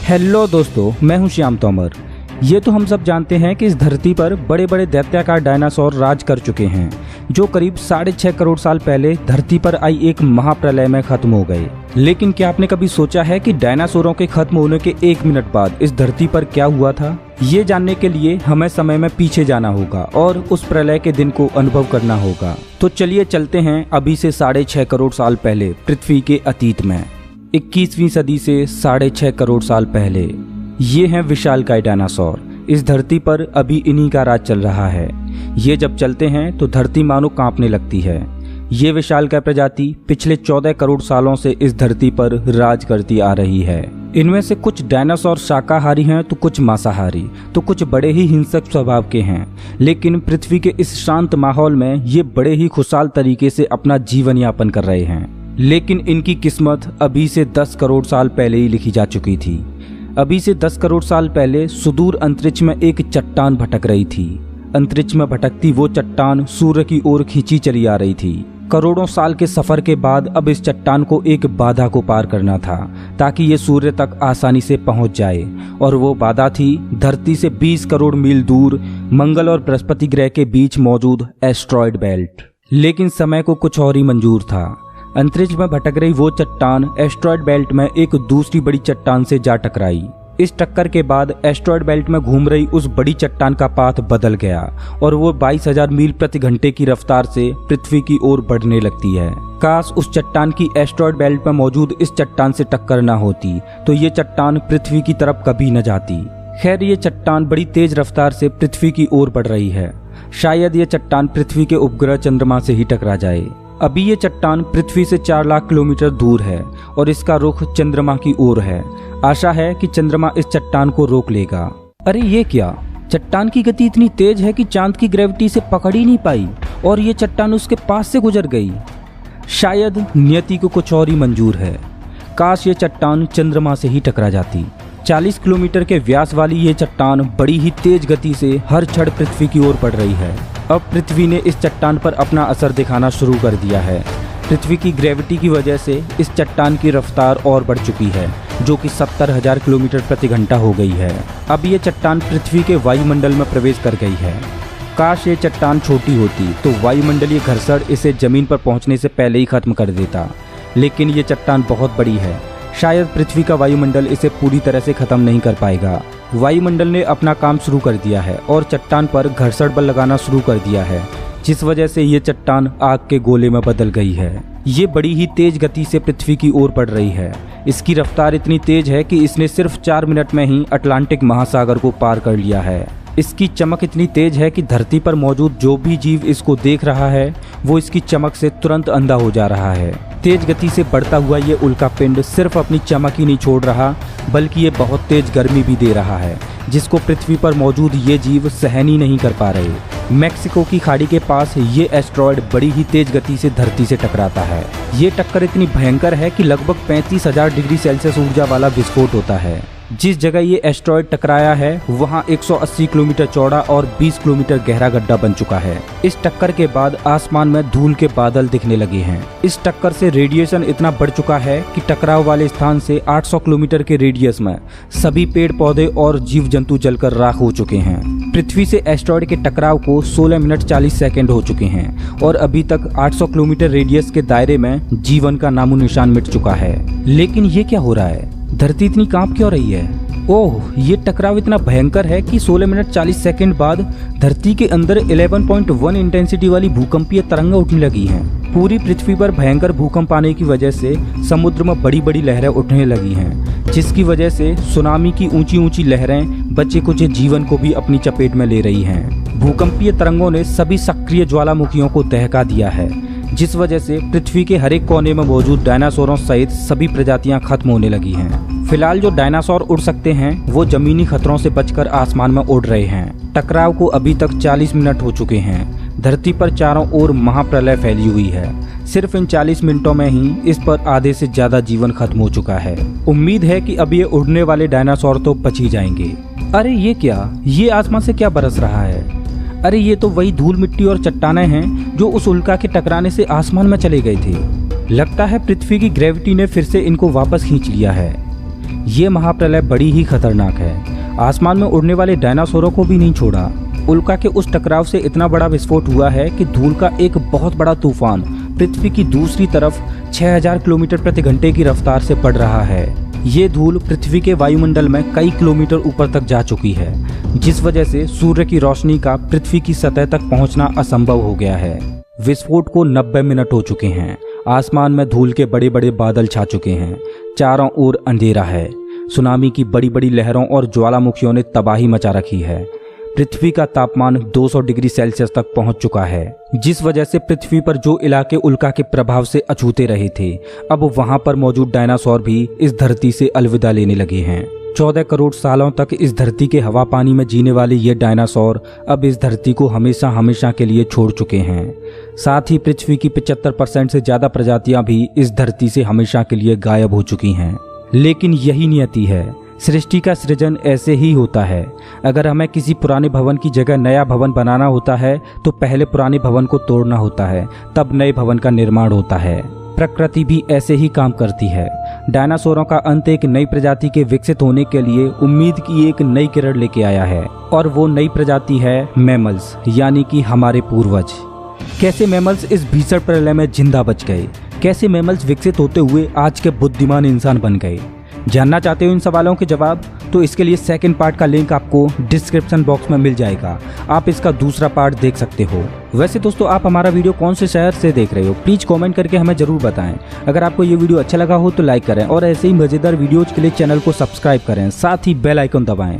Hello दोस्तों, मैं हूं श्याम तोमर। ये तो हम सब जानते हैं कि इस धरती पर बड़े बड़े दैत्याकार डायनासोर राज कर चुके हैं, जो करीब 6.5 करोड़ साल पहले धरती पर आई एक महाप्रलय में खत्म हो गए। लेकिन क्या आपने कभी सोचा है कि डायनासोरों के खत्म होने के 1 मिनट बाद इस धरती पर क्या हुआ था? ये जानने के लिए हमें समय में पीछे जाना होगा और उस प्रलय के दिन को अनुभव करना होगा। तो चलिए चलते हैं अभी से 6.5 करोड़ साल पहले पृथ्वी के अतीत में। 21वीं सदी से 6.5 करोड़ साल पहले ये हैं विशालकाय डायनासोर। इस धरती पर अभी इन्हीं का राज चल रहा है। ये जब चलते हैं तो धरती मानो कांपने लगती है। ये विशालकाय प्रजाति पिछले 14 करोड़ सालों से इस धरती पर राज करती आ रही है। इनमें से कुछ डायनासोर शाकाहारी हैं तो कुछ मांसाहारी, तो कुछ बड़े ही हिंसक स्वभाव के हैं। लेकिन पृथ्वी के इस शांत माहौल में ये बड़े ही खुशहाल तरीके से अपना जीवन यापन कर रहे हैं। लेकिन इनकी किस्मत अभी से 10 करोड़ साल पहले ही लिखी जा चुकी थी। अभी से 10 करोड़ साल पहले सुदूर अंतरिक्ष में एक चट्टान भटक रही थी। अंतरिक्ष में भटकती वो चट्टान सूर्य की ओर खींची चली आ रही थी। करोड़ों साल के सफर के बाद अब इस चट्टान को एक बाधा को पार करना था, ताकि ये सूर्य तक आसानी से पहुंच जाए। और वो बाधा थी धरती से 20 करोड़ मील दूर मंगल और बृहस्पति ग्रह के बीच मौजूद एस्ट्रॉयड बेल्ट। लेकिन समय को कुछ और ही मंजूर था। अंतरिक्ष में भटक रही वो चट्टान एस्ट्रॉयड बेल्ट में एक दूसरी बड़ी चट्टान से जा टकराई। इस टक्कर के बाद एस्ट्रॉयड बेल्ट में घूम रही उस बड़ी चट्टान का पाथ बदल गया और वो 22,000 मील प्रति घंटे की रफ्तार से पृथ्वी की ओर बढ़ने लगती है। काश उस चट्टान की एस्ट्रॉयड बेल्ट में मौजूद इस चट्टान से टक्कर न होती तो ये चट्टान पृथ्वी की तरफ कभी न जाती। खैर, ये चट्टान बड़ी तेज रफ्तार से पृथ्वी की ओर बढ़ रही है। शायद ये चट्टान पृथ्वी के उपग्रह चंद्रमा से ही टकरा जाए। अभी ये चट्टान पृथ्वी से 4 लाख किलोमीटर दूर है और इसका रुख चंद्रमा की ओर है। आशा है कि चंद्रमा इस चट्टान को रोक लेगा। अरे ये क्या, चट्टान की गति इतनी तेज है कि चांद की ग्रेविटी से पकड़ ही नहीं पाई और ये चट्टान उसके पास से गुजर गई। शायद नियति को कुछ और ही मंजूर है। काश ये चट्टान चंद्रमा से ही टकरा जाती। 40 किलोमीटर के व्यास वाली ये चट्टान बड़ी ही तेज गति से हर क्षण पृथ्वी की ओर बढ़ रही है। अब पृथ्वी ने इस चट्टान पर अपना असर दिखाना शुरू कर दिया है। पृथ्वी की ग्रेविटी की वजह से इस चट्टान की रफ्तार और बढ़ चुकी है, जो कि 70,000 किलोमीटर प्रति घंटा हो गई है। अब ये चट्टान पृथ्वी के वायुमंडल में प्रवेश कर गई है। काश ये चट्टान छोटी होती तो वायुमंडलीय घर्षण इसे जमीन पर पहुंचने से पहले ही खत्म कर देता। लेकिन ये चट्टान बहुत बड़ी है। शायद पृथ्वी का वायुमंडल इसे पूरी तरह से खत्म नहीं कर पाएगा। वायुमंडल ने अपना काम शुरू कर दिया है और चट्टान पर घर्षण बल लगाना शुरू कर दिया है, जिस वजह से ये चट्टान आग के गोले में बदल गई है। ये बड़ी ही तेज गति से पृथ्वी की ओर बढ़ रही है। इसकी रफ्तार इतनी तेज है कि इसने सिर्फ 4 मिनट में ही अटलांटिक महासागर को पार कर लिया है। इसकी चमक इतनी तेज है कि धरती पर मौजूद जो भी जीव इसको देख रहा है वो इसकी चमक से तुरंत अंधा हो जा रहा है। तेज गति से बढ़ता हुआ ये उल्का पिंड सिर्फ अपनी चमक ही नहीं छोड़ रहा, बल्कि ये बहुत तेज गर्मी भी दे रहा है, जिसको पृथ्वी पर मौजूद ये जीव सहन ही नहीं कर पा रहे। मैक्सिको की खाड़ी के पास ये एस्ट्रॉयड बड़ी ही तेज गति से धरती से टकराता है। ये टक्कर इतनी भयंकर है कि लगभग 35,000 डिग्री सेल्सियस ऊर्जा वाला विस्फोट होता है। जिस जगह ये एस्ट्रॉयड टकराया है वहाँ 180 किलोमीटर चौड़ा और 20 किलोमीटर गहरा गड्ढा बन चुका है। इस टक्कर के बाद आसमान में धूल के बादल दिखने लगे हैं। इस टक्कर से रेडिएशन इतना बढ़ चुका है कि टकराव वाले स्थान से 800 किलोमीटर के रेडियस में सभी पेड़ पौधे और जीव जंतु जलकर राख हो चुके हैं। पृथ्वी से एस्ट्रॉयड के टकराव को 16 मिनट 40 सेकेंड हो चुके हैं और अभी तक 800 किलोमीटर रेडियस के दायरे में जीवन का नामो निशान मिट चुका है। लेकिन ये क्या हो रहा है? धरती इतनी कांप क्यों रही है? ओह, ये टकराव इतना भयंकर है कि 16 मिनट 40 सेकंड बाद धरती के अंदर 11.1 इंटेंसिटी वाली भूकंपीय तरंगें उठने लगी हैं। पूरी पृथ्वी पर भयंकर भूकंप आने की वजह से समुद्र में बड़ी बड़ी लहरें उठने लगी हैं, जिसकी वजह से सुनामी की ऊंची ऊंची लहरें बचे कुछ जीवन को भी अपनी चपेट में ले रही हैं। भूकंपीय तरंगों ने सभी सक्रिय ज्वालामुखियों को दहका दिया है, जिस वजह से पृथ्वी के हर एक कोने में मौजूद डायनासोरों सहित सभी प्रजातियां खत्म होने लगी हैं। फिलहाल जो डायनासोर उड़ सकते हैं वो जमीनी खतरों से बचकर आसमान में उड़ रहे हैं। टकराव को अभी तक 40 मिनट हो चुके हैं। धरती पर चारों ओर महाप्रलय फैली हुई है। सिर्फ इन 40 मिनटों में ही इस पर आधे से ज्यादा जीवन खत्म हो चुका है। उम्मीद है कि अब ये उड़ने वाले डायनासोर तो बच ही जाएंगे। अरे ये क्या, ये आसमान से क्या बरस रहा है? अरे ये तो वही धूल मिट्टी और चट्टानें हैं जो उस उल्का के टकराने से आसमान में चले गए थे। लगता है पृथ्वी की ग्रेविटी ने फिर से इनको वापस खींच लिया है। ये महाप्रलय बड़ी ही खतरनाक है। आसमान में उड़ने वाले डायनासोरों को भी नहीं छोड़ा। उल्का के उस टकराव से इतना बड़ा विस्फोट हुआ है कि धूल का एक बहुत बड़ा तूफान पृथ्वी की दूसरी तरफ 6000 किलोमीटर प्रति घंटे की रफ्तार से बढ़ रहा है। ये धूल पृथ्वी के वायुमंडल में कई किलोमीटर ऊपर तक जा चुकी है, जिस वजह से सूर्य की रोशनी का पृथ्वी की सतह तक पहुंचना असंभव हो गया है। विस्फोट को 90 मिनट हो चुके हैं। आसमान में धूल के बड़े बड़े बादल छा चुके हैं। चारों ओर अंधेरा है। सुनामी की बड़ी बड़ी लहरों और ज्वालामुखियों ने तबाही मचा रखी है। पृथ्वी का तापमान 200 डिग्री सेल्सियस तक पहुंच चुका है, जिस वजह से पृथ्वी पर जो इलाके उल्का के प्रभाव से अछूते रहे थे, अब वहां पर मौजूद डायनासोर भी इस धरती से अलविदा लेने लगे हैं। 14 करोड़ सालों तक इस धरती के हवा पानी में जीने वाले ये डायनासोर अब इस धरती को हमेशा हमेशा के लिए छोड़ चुके हैं। साथ ही पृथ्वी की 75% से ज्यादा प्रजातियां भी इस धरती से हमेशा के लिए गायब हो चुकी हैं। लेकिन यही नियति है। सृष्टि का सृजन ऐसे ही होता है। अगर हमें किसी पुराने भवन की जगह नया भवन बनाना होता है तो पहले पुराने भवन को तोड़ना होता है, तब नए भवन का निर्माण होता है। प्रकृति भी ऐसे ही काम करती है। डायनासोरों का अंत एक नई प्रजाति के विकसित होने के लिए उम्मीद की एक नई किरण लेके आया है, और वो नई प्रजाति है मैमल्स, यानी कि हमारे पूर्वज। कैसे मैमल्स इस भीषण प्रलय में जिंदा बच गए? कैसे मैमल्स विकसित होते हुए आज के बुद्धिमान इंसान बन गए? जानना चाहते हो इन सवालों के जवाब? तो इसके लिए सेकंड पार्ट का लिंक आपको डिस्क्रिप्शन बॉक्स में मिल जाएगा। आप इसका दूसरा पार्ट देख सकते हो। वैसे दोस्तों, आप हमारा वीडियो कौन से शहर से देख रहे हो? प्लीज कमेंट करके हमें जरूर बताएं। अगर आपको ये वीडियो अच्छा लगा हो तो लाइक करें और ऐसे ही मजेदार वीडियोज के लिए चैनल को सब्सक्राइब करें, साथ ही बेल आइकन दबाएं।